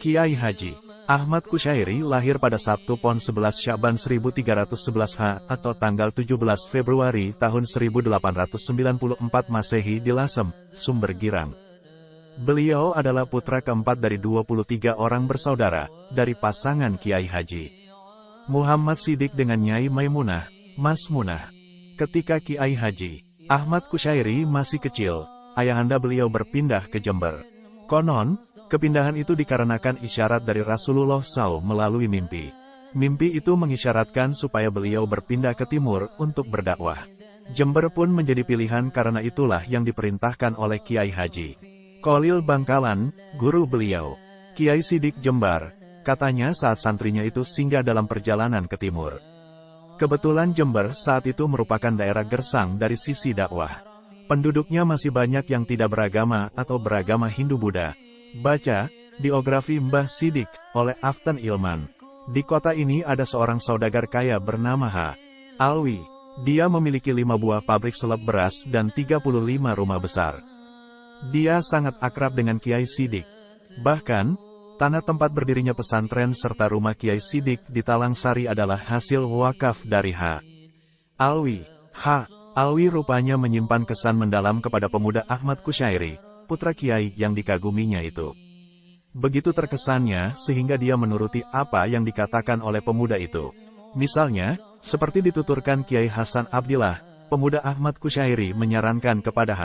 Kiai Haji Ahmad Kusyairi lahir pada Sabtu Pon 11 Syaban 1311 H atau tanggal 17 Februari tahun 1894 Masehi di Lasem, Sumber Girang. Beliau adalah putra keempat dari 23 orang bersaudara, dari pasangan Kiai Haji Muhammad Siddiq dengan Nyai Maimunah, Mas Munah. Ketika Kiai Haji Ahmad Kusyairi masih kecil, ayahanda beliau berpindah ke Jember. Konon, kepindahan itu dikarenakan isyarat dari Rasulullah SAW melalui mimpi. Mimpi itu mengisyaratkan supaya beliau berpindah ke timur untuk berdakwah. Jember pun menjadi pilihan karena itulah yang diperintahkan oleh Kiai Haji Kholil Bangkalan, guru beliau. Kiai Siddiq Jember, katanya saat santrinya itu singgah dalam perjalanan ke timur. Kebetulan Jember saat itu merupakan daerah gersang dari sisi dakwah. Penduduknya masih banyak yang tidak beragama atau beragama Hindu-Buddha. Baca, Biografi Mbah Siddiq, oleh Aftan Ilman. Di kota ini ada seorang saudagar kaya bernama H. Alwi. Dia memiliki 5 buah pabrik seleb beras dan 35 rumah besar. Dia sangat akrab dengan Kiai Siddiq. Bahkan, tanah tempat berdirinya pesantren serta rumah Kiai Siddiq di Talang Sari adalah hasil wakaf dari H. Alwi. H. Alwi rupanya menyimpan kesan mendalam kepada pemuda Ahmad Kusyairi, putra Kiai yang dikaguminya itu. Begitu terkesannya sehingga dia menuruti apa yang dikatakan oleh pemuda itu. Misalnya, seperti dituturkan Kiai Hasan Abdillah, pemuda Ahmad Kusyairi menyarankan kepada H.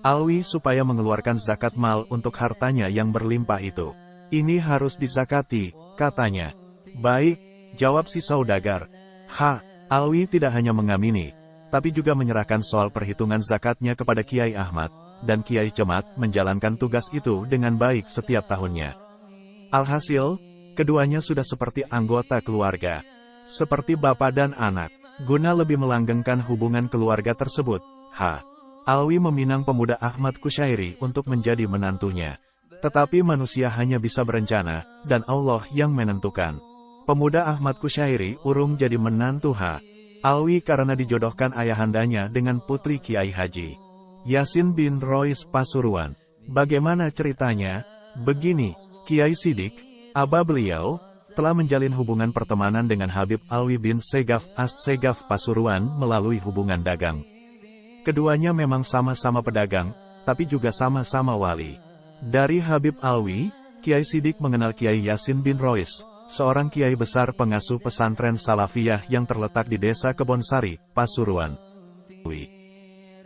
Alwi supaya mengeluarkan zakat mal untuk hartanya yang berlimpah itu. Ini harus dizakati, katanya. Baik, jawab si saudagar. H. Alwi tidak hanya mengamini, tapi juga menyerahkan soal perhitungan zakatnya kepada Kiai Ahmad, dan Kiai Cemat menjalankan tugas itu dengan baik setiap tahunnya. Alhasil, keduanya sudah seperti anggota keluarga, seperti bapak dan anak. Guna lebih melanggengkan hubungan keluarga tersebut, H. Alwi meminang pemuda Ahmad Kusyairi untuk menjadi menantunya. Tetapi manusia hanya bisa berencana, dan Allah yang menentukan. Pemuda Ahmad Kusyairi urung jadi menantu H. Alwi karena dijodohkan ayahandanya dengan putri Kiai Haji Yasin bin Rois Pasuruan. Bagaimana ceritanya? Begini, Kiai Siddiq, abah beliau, telah menjalin hubungan pertemanan dengan Habib Alwi bin Segaf As-Segaf Pasuruan melalui hubungan dagang. Keduanya memang sama-sama pedagang, tapi juga sama-sama wali. Dari Habib Alwi, Kiai Siddiq mengenal Kiai Yasin bin Rois, seorang kiai besar pengasuh pesantren Salafiyah yang terletak di desa Kebonsari, Pasuruan.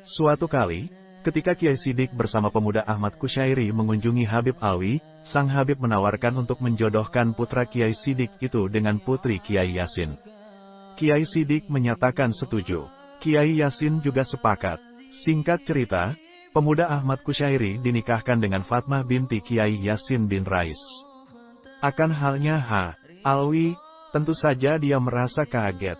Suatu kali, ketika Kiai Siddiq bersama pemuda Ahmad Kusyairi mengunjungi Habib Alwi, sang Habib menawarkan untuk menjodohkan putra Kiai Siddiq itu dengan putri Kiai Yasin. Kiai Siddiq menyatakan setuju. Kiai Yasin juga sepakat. Singkat cerita, pemuda Ahmad Kusyairi dinikahkan dengan Fatmah binti Kiai Yasin bin Rais. Akan halnya H. Alwi, tentu saja dia merasa kaget.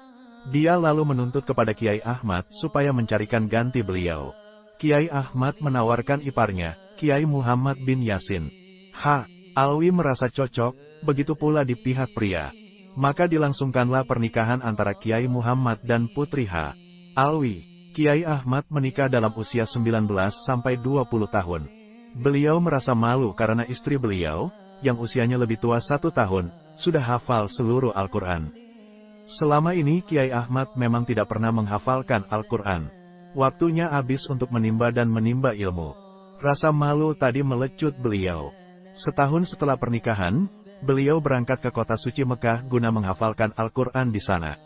Dia lalu menuntut kepada Kiai Ahmad supaya mencarikan ganti beliau. Kiai Ahmad menawarkan iparnya, Kiai Muhammad bin Yasin. H. Alwi merasa cocok, begitu pula di pihak pria. Maka dilangsungkanlah pernikahan antara Kiai Muhammad dan putri H. Alwi. Kiai Ahmad menikah dalam usia 19 sampai 20 tahun. Beliau merasa malu karena istri beliau, yang usianya lebih tua 1 tahun, sudah hafal seluruh Al-Quran. Selama ini Kiai Ahmad memang tidak pernah menghafalkan Al-Quran. Waktunya habis untuk menimba dan menimba ilmu. Rasa malu tadi melecut beliau. Setahun setelah pernikahan, beliau berangkat ke kota suci Mekah guna menghafalkan Al-Quran di sana.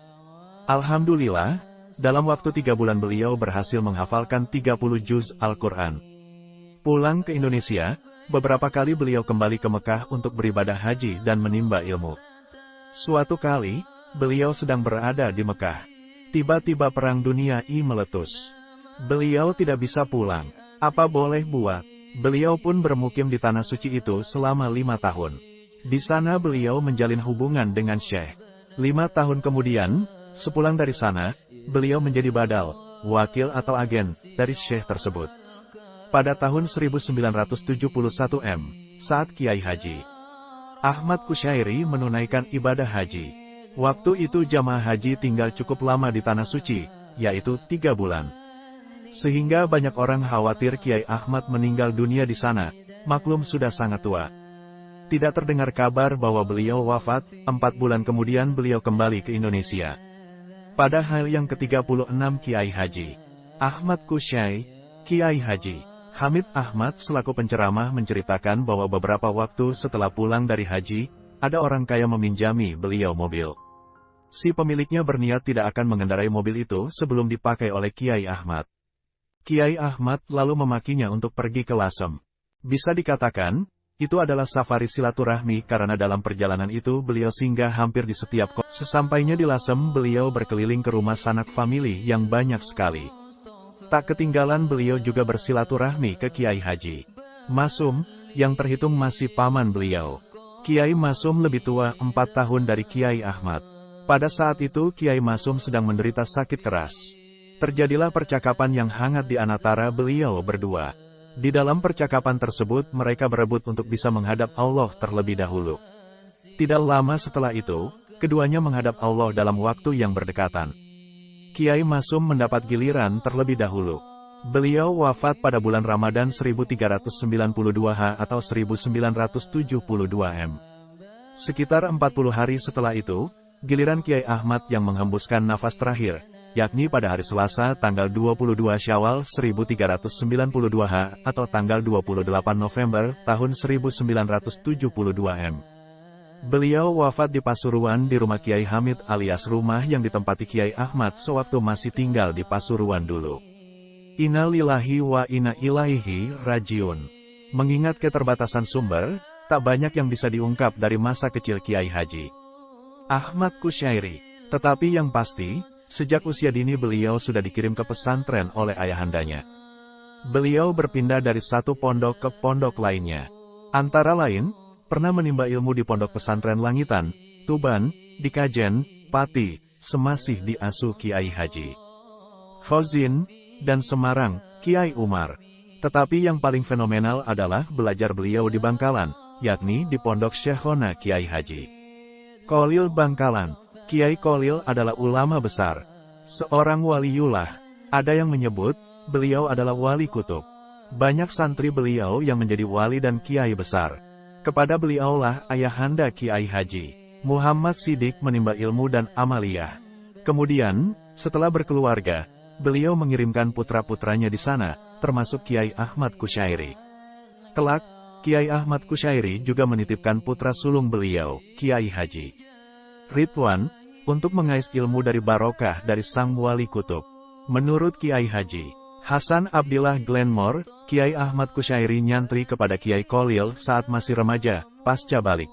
Alhamdulillah, dalam waktu 3 bulan beliau berhasil menghafalkan 30 juz Al-Quran. Pulang ke Indonesia, beberapa kali beliau kembali ke Mekah untuk beribadah haji dan menimba ilmu. Suatu kali, beliau sedang berada di Mekah. Tiba-tiba perang dunia I meletus. Beliau tidak bisa pulang. Apa boleh buat? Beliau pun bermukim di tanah suci itu selama 5 tahun. Di sana beliau menjalin hubungan dengan Syekh. 5 tahun kemudian, sepulang dari sana, beliau menjadi badal, wakil atau agen, dari Syekh tersebut. Pada tahun 1971 saat Kiai Haji Ahmad Kusyairi menunaikan ibadah haji. Waktu itu jamaah haji tinggal cukup lama di tanah suci, yaitu 3 bulan. Sehingga banyak orang khawatir Kiai Ahmad meninggal dunia di sana, maklum sudah sangat tua. Tidak terdengar kabar bahwa beliau wafat. 4 bulan kemudian beliau kembali ke Indonesia. Pada hari yang ke-36 Kiai Haji Ahmad Kusyai, Kiai Haji Hamid Ahmad selaku penceramah menceritakan bahwa beberapa waktu setelah pulang dari haji, ada orang kaya meminjami beliau mobil. Si pemiliknya berniat tidak akan mengendarai mobil itu sebelum dipakai oleh Kiai Ahmad. Kiai Ahmad lalu memakinya untuk pergi ke Lasem. Bisa dikatakan, itu adalah safari silaturahmi karena dalam perjalanan itu beliau singgah hampir di setiap kota. Sesampainya di Lasem beliau berkeliling ke rumah sanak famili yang banyak sekali. Tak ketinggalan beliau juga bersilaturahmi ke Kiai Haji Masum, yang terhitung masih paman beliau. Kiai Masum lebih tua 4 tahun dari Kiai Ahmad. Pada saat itu Kiai Masum sedang menderita sakit keras. Terjadilah percakapan yang hangat di antara beliau berdua. Di dalam percakapan tersebut mereka berebut untuk bisa menghadap Allah terlebih dahulu. Tidak lama setelah itu, keduanya menghadap Allah dalam waktu yang berdekatan. Kiai Masum mendapat giliran terlebih dahulu. Beliau wafat pada bulan Ramadan 1392 H atau 1972 M. Sekitar 40 hari setelah itu, giliran Kiai Ahmad yang menghembuskan nafas terakhir, yakni pada hari Selasa tanggal 22 Syawal 1392 H atau tanggal 28 November tahun 1972 M. Beliau wafat di Pasuruan di rumah Kiai Hamid alias rumah yang ditempati Kiai Ahmad sewaktu masih tinggal di Pasuruan dulu. Inna lillahi wa inna ilaihi rajiun. Mengingat keterbatasan sumber, tak banyak yang bisa diungkap dari masa kecil Kiai Haji Ahmad Kusyairi. Tetapi yang pasti, sejak usia dini beliau sudah dikirim ke pesantren oleh ayahandanya. Beliau berpindah dari satu pondok ke pondok lainnya. Antara lain, pernah menimba ilmu di Pondok Pesantren Langitan, Tuban, di Kajen, Pati, semasih diasuh Kiai Haji Fauzin, dan Semarang, Kiai Umar. Tetapi yang paling fenomenal adalah belajar beliau di Bangkalan, yakni di Pondok Syekhona Kiai Haji Kolil Bangkalan. Kiai Kolil adalah ulama besar, seorang waliullah. Ada yang menyebut, beliau adalah wali kutub. Banyak santri beliau yang menjadi wali dan kiai besar. Kepada beliaulah ayahanda Kiai Haji Muhammad Siddiq menimba ilmu dan amaliyah. Kemudian, setelah berkeluarga, beliau mengirimkan putra-putranya di sana, termasuk Kiai Ahmad Kusyairi. Kelak, Kiai Ahmad Kusyairi juga menitipkan putra sulung beliau, Kiai Haji Ridwan, untuk mengais ilmu dari barokah dari sang wali kutub. Menurut Kiai Haji Hasan Abdillah Glenmore, Kiai Ahmad Kusyairi nyantri kepada Kiai Kolil saat masih remaja, pasca balik.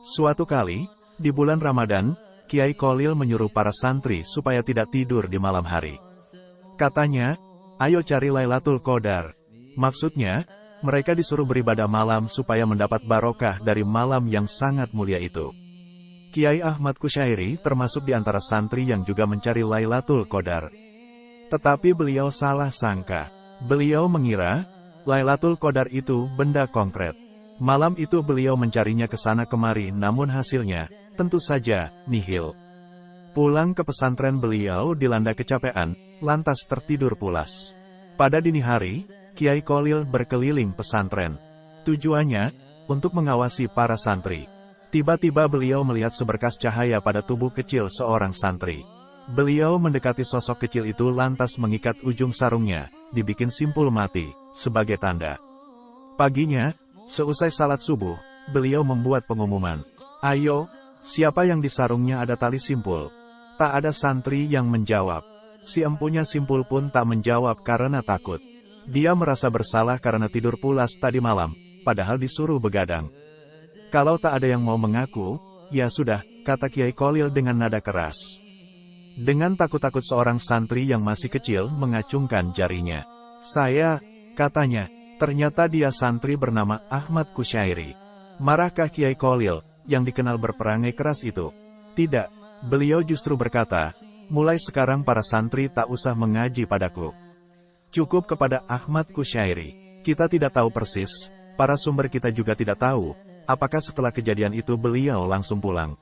Suatu kali, di bulan Ramadan, Kiai Kolil menyuruh para santri supaya tidak tidur di malam hari. Katanya, ayo cari Lailatul Qadar. Maksudnya, mereka disuruh beribadah malam supaya mendapat barokah dari malam yang sangat mulia itu. Kiai Ahmad Kusyairi termasuk di antara santri yang juga mencari Lailatul Qadar. Tetapi beliau salah sangka. Beliau mengira, Lailatul Qadar itu benda konkret. Malam itu beliau mencarinya ke sana kemari namun hasilnya, tentu saja, nihil. Pulang ke pesantren beliau dilanda kecapean, lantas tertidur pulas. Pada dini hari, Kiai Kolil berkeliling pesantren. Tujuannya, untuk mengawasi para santri. Tiba-tiba beliau melihat seberkas cahaya pada tubuh kecil seorang santri. Beliau mendekati sosok kecil itu lantas mengikat ujung sarungnya, dibikin simpul mati, sebagai tanda. Paginya, seusai salat subuh, beliau membuat pengumuman. Ayo, siapa yang di sarungnya ada tali simpul? Tak ada santri yang menjawab. Si empunya simpul pun tak menjawab karena takut. Dia merasa bersalah karena tidur pulas tadi malam, padahal disuruh begadang. Kalau tak ada yang mau mengaku, ya sudah, kata Kiai Kolil dengan nada keras. Dengan takut-takut seorang santri yang masih kecil mengacungkan jarinya. Saya, katanya, ternyata dia santri bernama Ahmad Kusyairi. Marahkah Kiai Kolil, yang dikenal berperangai keras itu? Tidak, beliau justru berkata, mulai sekarang para santri tak usah mengaji padaku. Cukup kepada Ahmad Kusyairi. Kita tidak tahu persis, para sumber kita juga tidak tahu, apakah setelah kejadian itu beliau langsung pulang.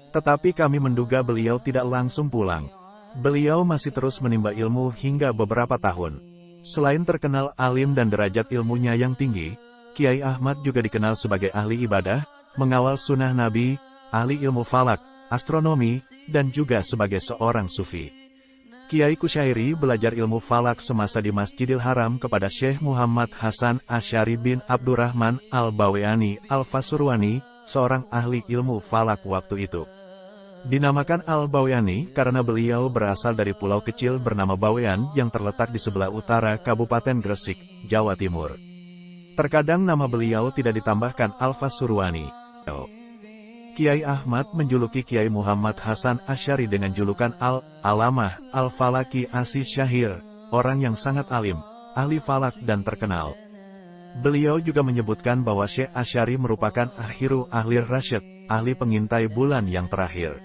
Tetapi kami menduga beliau tidak langsung pulang. Beliau masih terus menimba ilmu hingga beberapa tahun. Selain terkenal alim dan derajat ilmunya yang tinggi, Kiai Ahmad juga dikenal sebagai ahli ibadah, mengawal sunnah Nabi, ahli ilmu falak, astronomi, dan juga sebagai seorang sufi. Kiai Kusyairi belajar ilmu falak semasa di Masjidil Haram kepada Syekh Muhammad Hasan Asy'ari bin Abdurrahman Al-Baweani Al-Fasurwani, seorang ahli ilmu falak waktu itu. Dinamakan Al-Baweani karena beliau berasal dari pulau kecil bernama Bawean yang terletak di sebelah utara Kabupaten Gresik, Jawa Timur. Terkadang nama beliau tidak ditambahkan Al-Fasurwani. Kiai Ahmad menjuluki Kiai Muhammad Hasan Asy'ari dengan julukan Al-Alamah, Al-Falaki As-Syahir, orang yang sangat alim, ahli falak dan terkenal. Beliau juga menyebutkan bahwa Syekh Asy'ari merupakan akhiru ahli rasyid, ahli pengintai bulan yang terakhir.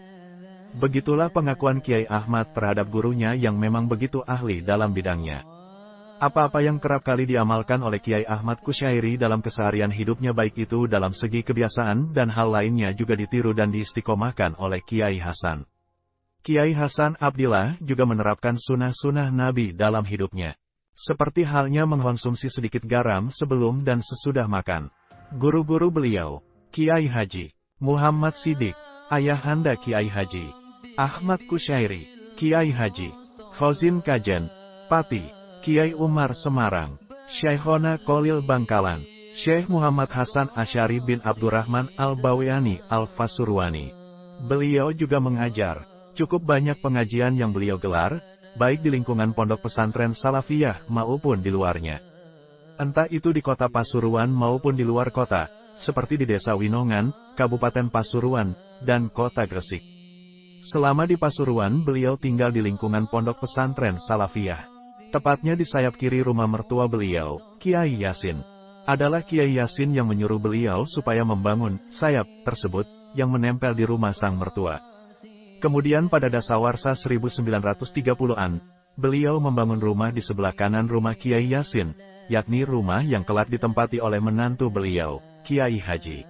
Begitulah pengakuan Kiai Ahmad terhadap gurunya yang memang begitu ahli dalam bidangnya. Apa-apa yang kerap kali diamalkan oleh Kiai Ahmad Kusyairi dalam keseharian hidupnya baik itu dalam segi kebiasaan dan hal lainnya juga ditiru dan diistiqomahkan oleh Kiai Hasan. Kiai Hasan Abdillah juga menerapkan sunnah-sunnah Nabi dalam hidupnya. Seperti halnya mengkonsumsi sedikit garam sebelum dan sesudah makan. Guru-guru beliau, Kiai Haji Muhammad Siddiq, ayahanda Kiai Haji Ahmad Kusyairi, Kiai Haji Fauzin Kajen, Pati, Kiai Umar Semarang, Syekhona Kholil Bangkalan, Syekh Muhammad Hasan Asy'ari bin Abdurrahman Al-Baweani Al-Fasurwani. Beliau juga mengajar. Cukup banyak pengajian yang beliau gelar, baik di lingkungan pondok pesantren Salafiyah maupun di luarnya. Entah itu di kota Pasuruan maupun di luar kota, seperti di Desa Winongan, Kabupaten Pasuruan, dan kota Gresik. Selama di Pasuruan beliau tinggal di lingkungan pondok pesantren Salafiyah. Tepatnya di sayap kiri rumah mertua beliau, Kiai Yasin. Adalah Kiai Yasin yang menyuruh beliau supaya membangun sayap tersebut yang menempel di rumah sang mertua. Kemudian pada dasawarsa 1930-an, beliau membangun rumah di sebelah kanan rumah Kiai Yasin, yakni rumah yang kelak ditempati oleh menantu beliau, Kiai Haji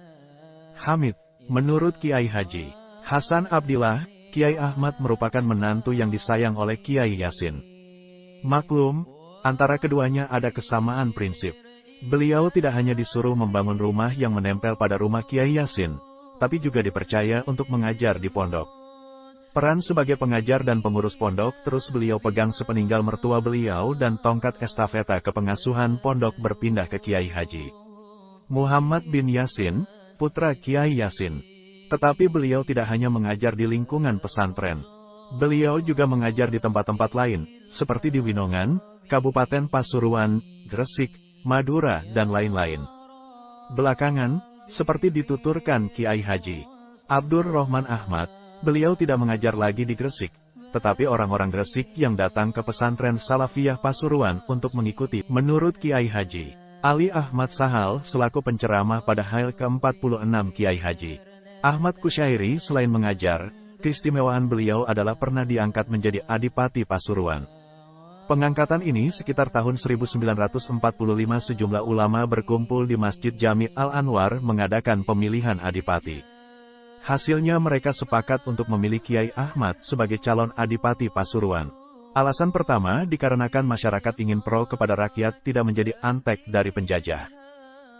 Hamid. Menurut Kiai Haji Hasan Abdillah, Kiai Ahmad merupakan menantu yang disayang oleh Kiai Yasin. Maklum, antara keduanya ada kesamaan prinsip. Beliau tidak hanya disuruh membangun rumah yang menempel pada rumah Kiai Yasin, tapi juga dipercaya untuk mengajar di pondok. Peran sebagai pengajar dan pengurus pondok terus beliau pegang sepeninggal mertua beliau dan tongkat estafeta kepengasuhan pondok berpindah ke Kiai Haji Muhammad bin Yasin, putra Kiai Yasin. Tetapi beliau tidak hanya mengajar di lingkungan pesantren. Beliau juga mengajar di tempat-tempat lain, seperti di Winongan, Kabupaten Pasuruan, Gresik, Madura, dan lain-lain. Belakangan, seperti dituturkan Kiai Haji Abdur Rahman Ahmad, beliau tidak mengajar lagi di Gresik, tetapi orang-orang Gresik yang datang ke pesantren Salafiyah Pasuruan untuk mengikuti. Menurut Kiai Haji Ali Ahmad Sahal selaku penceramah pada HAIL ke-46 Kiai Haji Ahmad Kusyairi, selain mengajar, keistimewaan beliau adalah pernah diangkat menjadi Adipati Pasuruan. Pengangkatan ini sekitar tahun 1945 sejumlah ulama berkumpul di Masjid Jami Al-Anwar mengadakan pemilihan Adipati. Hasilnya mereka sepakat untuk memilih Kiai Ahmad sebagai calon Adipati Pasuruan. Alasan pertama dikarenakan masyarakat ingin pro kepada rakyat, tidak menjadi antek dari penjajah.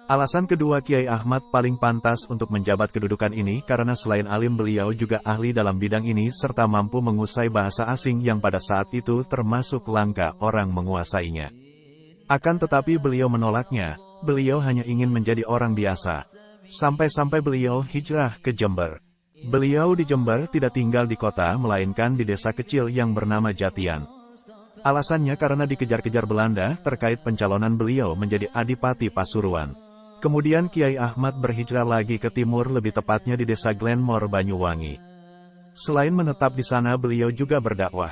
Alasan kedua, Kiai Ahmad paling pantas untuk menjabat kedudukan ini karena selain alim beliau juga ahli dalam bidang ini serta mampu menguasai bahasa asing yang pada saat itu termasuk langka orang menguasainya. Akan tetapi beliau menolaknya, beliau hanya ingin menjadi orang biasa. Sampai-sampai beliau hijrah ke Jember. Beliau di Jember tidak tinggal di kota melainkan di desa kecil yang bernama Jatian. Alasannya karena dikejar-kejar Belanda terkait pencalonan beliau menjadi Adipati Pasuruan. Kemudian Kiai Ahmad berhijrah lagi ke timur, lebih tepatnya di desa Glenmore, Banyuwangi. Selain menetap di sana, beliau juga berdakwah.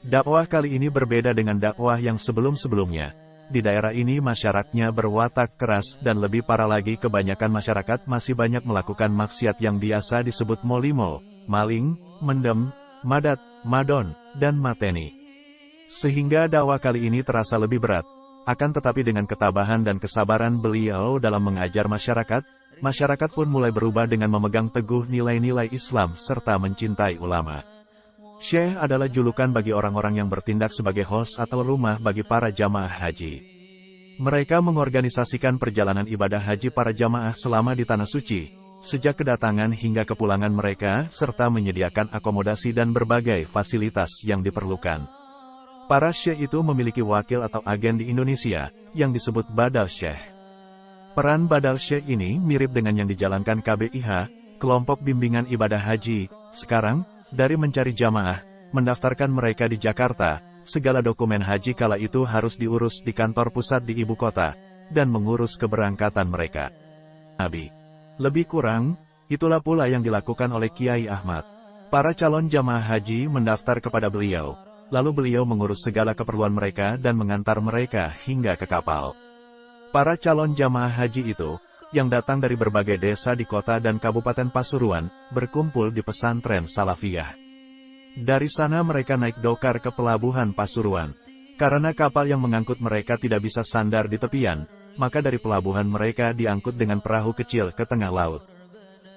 Dakwah kali ini berbeda dengan dakwah yang sebelum-sebelumnya. Di daerah ini masyarakatnya berwatak keras dan lebih parah lagi, kebanyakan masyarakat masih banyak melakukan maksiat yang biasa disebut molimo, maling, mendem, madat, madon, dan mateni. Sehingga dakwah kali ini terasa lebih berat. Akan tetapi dengan ketabahan dan kesabaran beliau dalam mengajar masyarakat, masyarakat pun mulai berubah dengan memegang teguh nilai-nilai Islam serta mencintai ulama. Syekh adalah julukan bagi orang-orang yang bertindak sebagai host atau rumah bagi para jamaah haji. Mereka mengorganisasikan perjalanan ibadah haji para jamaah selama di Tanah Suci, sejak kedatangan hingga kepulangan mereka, serta menyediakan akomodasi dan berbagai fasilitas yang diperlukan. Para syekh itu memiliki wakil atau agen di Indonesia, yang disebut Badal Syekh. Peran Badal Syekh ini mirip dengan yang dijalankan KBIH, Kelompok Bimbingan Ibadah Haji, sekarang, dari mencari jamaah, mendaftarkan mereka di Jakarta. Segala dokumen haji kala itu harus diurus di kantor pusat di ibu kota, dan mengurus keberangkatan mereka. Lebih kurang, itulah pula yang dilakukan oleh Kiai Ahmad. Para calon jamaah haji mendaftar kepada beliau, lalu beliau mengurus segala keperluan mereka dan mengantar mereka hingga ke kapal. Para calon jamaah haji itu, yang datang dari berbagai desa di kota dan Kabupaten Pasuruan, berkumpul di pesantren Salafiyah. Dari sana mereka naik dokar ke pelabuhan Pasuruan. Karena kapal yang mengangkut mereka tidak bisa sandar di tepian, maka dari pelabuhan mereka diangkut dengan perahu kecil ke tengah laut.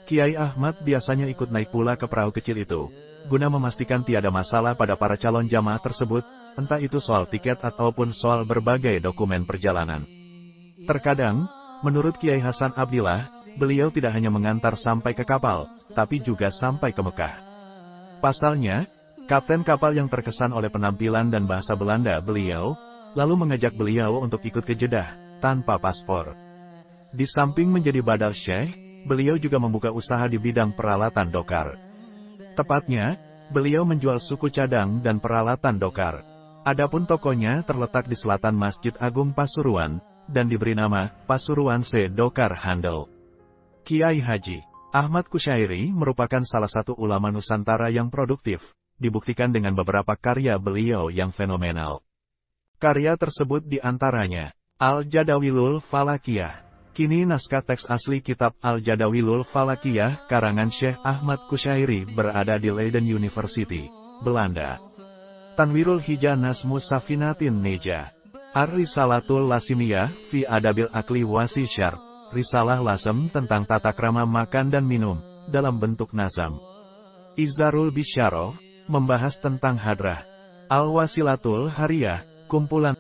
Kiai Ahmad biasanya ikut naik pula ke perahu kecil itu, guna memastikan tiada masalah pada para calon jamaah tersebut, entah itu soal tiket ataupun soal berbagai dokumen perjalanan. Terkadang, menurut Kiai Hasan Abdillah, beliau tidak hanya mengantar sampai ke kapal, tapi juga sampai ke Mekah. Pasalnya, kapten kapal yang terkesan oleh penampilan dan bahasa Belanda beliau, lalu mengajak beliau untuk ikut ke Jeddah, tanpa paspor. Di samping menjadi Badal Syekh, beliau juga membuka usaha di bidang peralatan dokar. Tepatnya, beliau menjual suku cadang dan peralatan dokar. Adapun tokonya terletak di selatan Masjid Agung Pasuruan, dan diberi nama Pasuruan C. Dokar Handel. Kiai Haji Ahmad Kusyairi merupakan salah satu ulama Nusantara yang produktif, dibuktikan dengan beberapa karya beliau yang fenomenal. Karya tersebut diantaranya, Al-Jadawilul Falakiyah. Kini naskah teks asli kitab Al-Jadawilul Falakiyah, karangan Syekh Ahmad Kusyairi berada di Leiden University, Belanda. Tanwirul Hija Nasmu Safinatin Neja. Ar-Risalatul Lasimiyah, Fi Adabil Akli Wasi Syarb. Risalah Lasem tentang tata krama makan dan minum, dalam bentuk nazam. Izarul Bisyaro, membahas tentang hadrah. Al-Wasilatul Hariyah, kumpulan